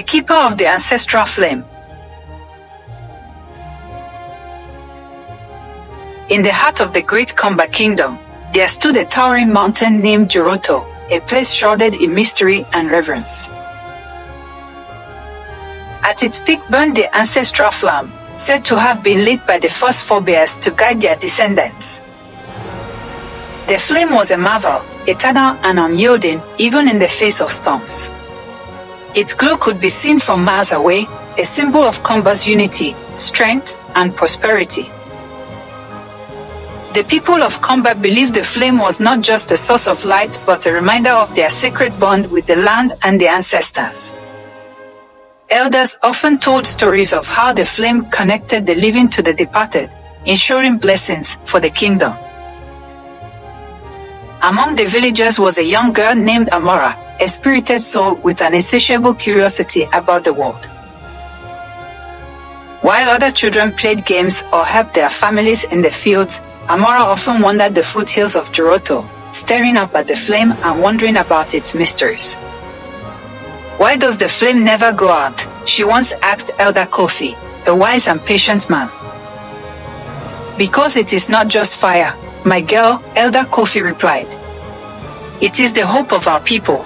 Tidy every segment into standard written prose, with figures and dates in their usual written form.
keeper of the Ancestral Flame. In the heart of the great Komba kingdom, there stood a towering mountain named Joroto, a place shrouded in mystery and reverence. At its peak burned the Ancestral Flame, said to have been lit by the first forebears to guide their descendants. The flame was a marvel, eternal and unyielding, even in the face of storms. Its glow could be seen from miles away, a symbol of Komba's unity, strength, and prosperity. The people of Komba believed the flame was not just a source of light but a reminder of their sacred bond with the land and the ancestors. Elders often told stories of how the flame connected the living to the departed, ensuring blessings for the kingdom. Among the villagers was a young girl named Amora, a spirited soul with an insatiable curiosity about the world. While other children played games or helped their families in the fields, Amora often wandered the foothills of Joroto, staring up at the flame and wondering about its mysteries. Why does the flame never go out? She once asked Elder Kofi, a wise and patient man. Because it is not just fire, my girl, Elder Kofi replied. It is the hope of our people.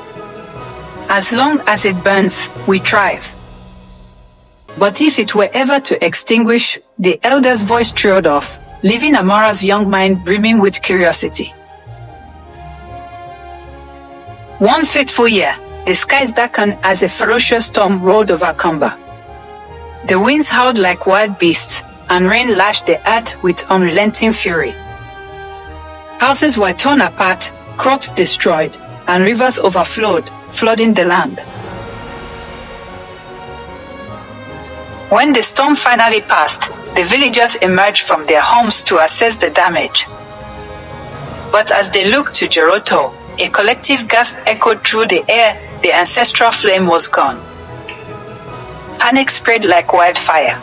As long as it burns, we thrive. But if it were ever to extinguish, the elder's voice trailed off, leaving Amora's young mind brimming with curiosity. One fateful year, the skies darkened as a ferocious storm rolled over Komba. The winds howled like wild beasts, and rain lashed the earth with unrelenting fury. Houses were torn apart, crops destroyed, and rivers overflowed, flooding the land. When the storm finally passed, the villagers emerged from their homes to assess the damage. But as they looked to Joroto, a collective gasp echoed through the air. The Ancestral Flame was gone. Panic spread like wildfire.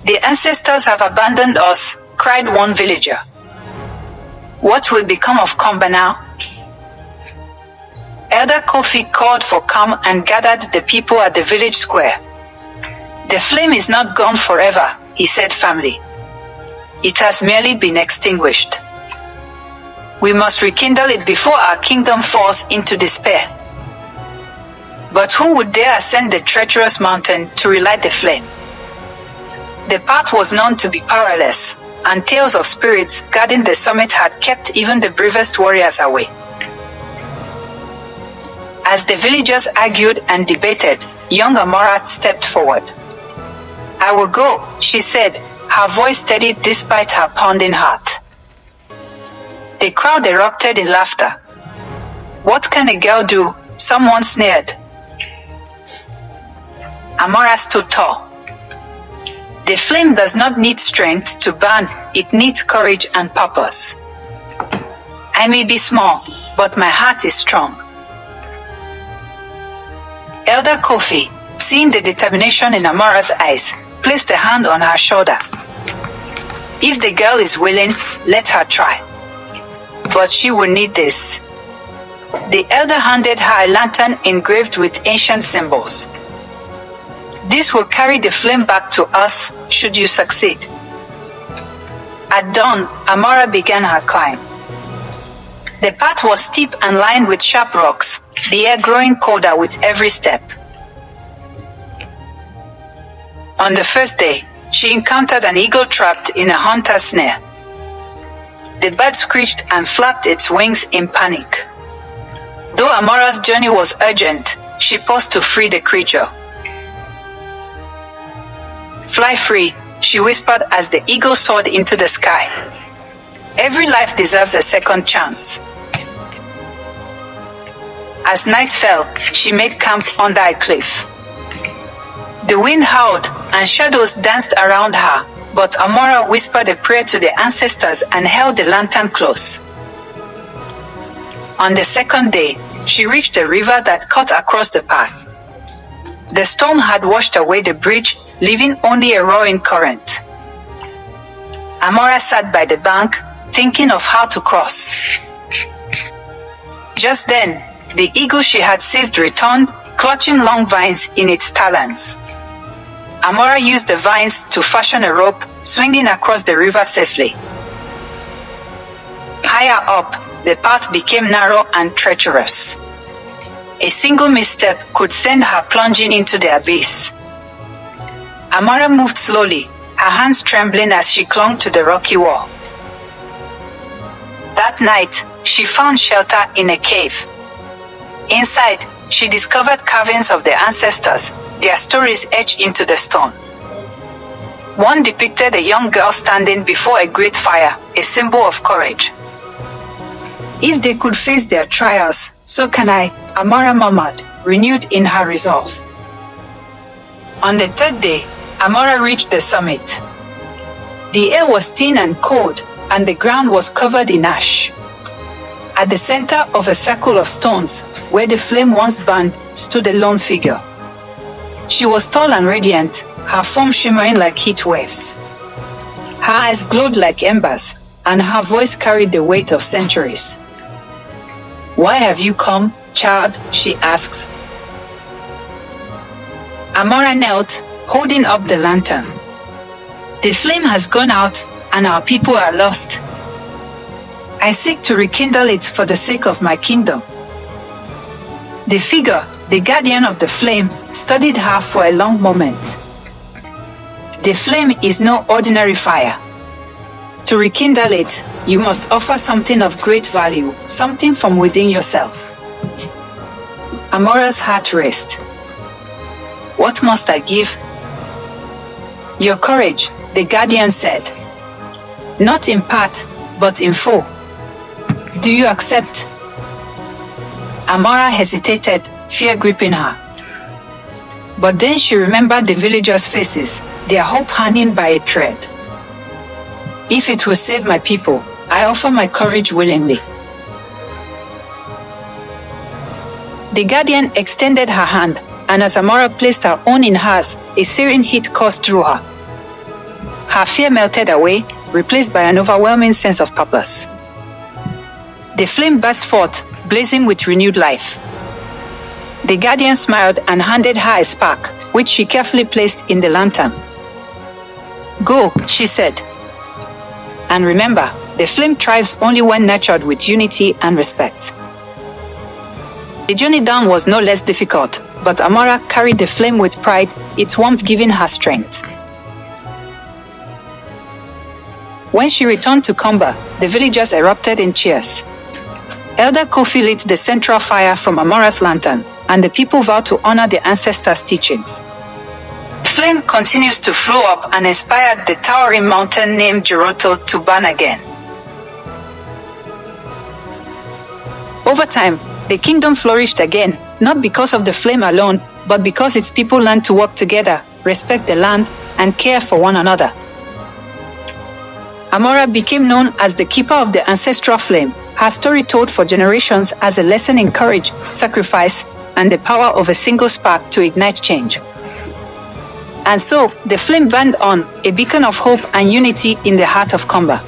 The ancestors have abandoned us, cried one villager. What will become of Komba now? Elder Kofi called for calm and gathered the people at the village square. The flame is not gone forever, he said firmly. It has merely been extinguished. We must rekindle it before our kingdom falls into despair. But who would dare ascend the treacherous mountain to relight the flame? The path was known to be perilous, and tales of spirits guarding the summit had kept even the bravest warriors away. As the villagers argued and debated, young Amora stepped forward. I will go, she said, her voice steady despite her pounding heart. The crowd erupted in laughter. What can a girl do? Someone sneered. Amora stood tall. The flame does not need strength to burn, it needs courage and purpose. I may be small, but my heart is strong. Elder Kofi, seeing the determination in Amora's eyes, placed a hand on her shoulder. If the girl is willing, let her try. But she will need this. The elder handed her a lantern engraved with ancient symbols. This will carry the flame back to us, should you succeed. At dawn, Amora began her climb. The path was steep and lined with sharp rocks, the air growing colder with every step. On the first day, she encountered an eagle trapped in a hunter's snare. The bird screeched and flapped its wings in panic. Though Amora's journey was urgent, she paused to free the creature. Fly free, she whispered as the eagle soared into the sky. Every life deserves a second chance. As night fell, she made camp under a cliff. The wind howled and shadows danced around her, but Amora whispered a prayer to the ancestors and held the lantern close. On the second day, she reached a river that cut across the path. The storm had washed away the bridge, leaving only a roaring current. Amora sat by the bank, thinking of how to cross. Just then, the eagle she had saved returned, clutching long vines in its talons. Amora used the vines to fashion a rope, swinging across the river safely. Higher up, the path became narrow and treacherous. A single misstep could send her plunging into the abyss. Amora moved slowly, her hands trembling as she clung to the rocky wall. That night, she found shelter in a cave. Inside, she discovered carvings of the ancestors, their stories etched into the stone. One depicted a young girl standing before a great fire, a symbol of courage. If they could face their trials, so can I, Amora murmured, renewed in her resolve. On the third day, Amora reached the summit. The air was thin and cold, and the ground was covered in ash. At the center of a circle of stones, where the flame once burned, stood a lone figure. She was tall and radiant, her form shimmering like heat waves. Her eyes glowed like embers, and her voice carried the weight of centuries. "Why have you come, child?" she asks. Amora knelt, holding up the lantern. "The flame has gone out, and our people are lost. I seek to rekindle it for the sake of my kingdom." The figure, the guardian of the flame, studied her for a long moment. "The flame is no ordinary fire. To rekindle it, you must offer something of great value, something from within yourself." Amora's heart raced. "What must I give?" "Your courage," the guardian said. "Not in part, but in full. Do you accept?" Amora hesitated, fear gripping her. But then she remembered the villagers' faces, their hope hanging by a thread. "If it will save my people, I offer my courage willingly." The guardian extended her hand, and as Amora placed her own in hers, a searing heat coursed through her. Her fear melted away, replaced by an overwhelming sense of purpose. The flame burst forth, blazing with renewed life. The guardian smiled and handed her a spark, which she carefully placed in the lantern. "Go," she said. "And remember, the flame thrives only when nurtured with unity and respect." The journey down was no less difficult, but Amora carried the flame with pride, its warmth giving her strength. When she returned to Kumba, the villagers erupted in cheers. Elder Kofi lit the central fire from Amora's lantern, and the people vowed to honor the ancestors' teachings. Flame continues to flow up and inspired the towering mountain named Giroto to burn again. Over time, the kingdom flourished again, not because of the flame alone, but because its people learned to work together, respect the land, and care for one another. Amora became known as the keeper of the ancestral flame, her story told for generations as a lesson in courage, sacrifice, and the power of a single spark to ignite change. And so, the flame burned on, a beacon of hope and unity in the heart of Kumba.